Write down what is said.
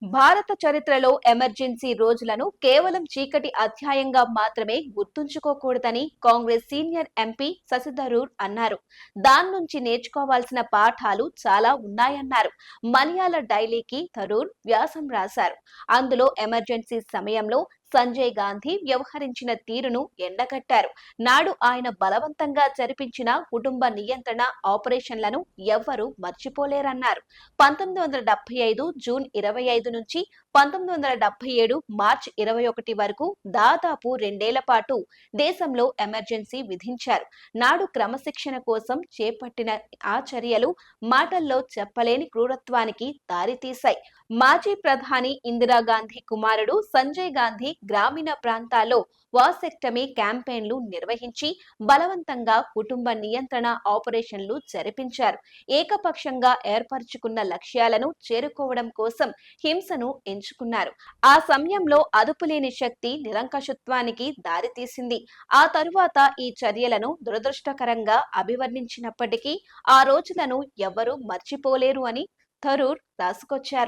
భారత చరిత్రలో ఎమర్జెన్సీ రోజులను కేవలం చీకటి అధ్యాయంగా మాత్రమే గుర్తుంచుకోకూడదని కాంగ్రెస్ సీనియర్ ఎంపీ శశి థరూర్ అన్నారు. దాని నుంచి నేర్చుకోవాల్సిన పాఠాలు చాలా ఉన్నాయన్నారు. మలయాళ డైలీకి థరూర్ వ్యాసం రాశారు. అందులో ఎమర్జెన్సీ సమయంలో సంజయ్ గాంధీ వ్యవహరించిన తీరును ఎండగట్టారు. నాడు ఆయన బలవంతంగా జరిపించిన కుటుంబ నియంత్రణ ఆపరేషన్లను ఎవ్వరూ మర్చిపోలేరన్నారు. 1975 జూన్ 25 నుంచి 1977 మార్చి 21 వరకు దాదాపు 2 ఏళ్ల పాటు దేశంలో ఎమర్జెన్సీ విధించారు. నాడు క్రమశిక్షణ కోసం చేపట్టిన ఆ చర్యలు మాటల్లో చెప్పలేని క్రూరత్వానికి దారితీశాయి. మాజీ ప్రధాని ఇందిరాగాంధీ కుమారుడు సంజయ్ గాంధీ గ్రామీణ ప్రాంతాల్లో వాసెక్టమీ క్యాంపెయిన్లు నిర్వహించి బలవంతంగా కుటుంబ నియంత్రణ ఆపరేషన్లు జరిపించారు. ఏకపక్షంగా ఏర్పరచుకున్న లక్ష్యాలను చేరుకోవడం కోసం హింసను ఎంచుకున్నారు. ఆ సమయంలో అదుపులేని శక్తి నిరంకుశత్వానికి దారితీసింది. ఆ తరువాత ఈ చర్యలను దురదృష్టకరంగా అభివర్ణించినప్పటికీ ఆ రోజులను ఎవ్వరూ మర్చిపోలేరు అని థరూర్ రాసుకొచ్చారు.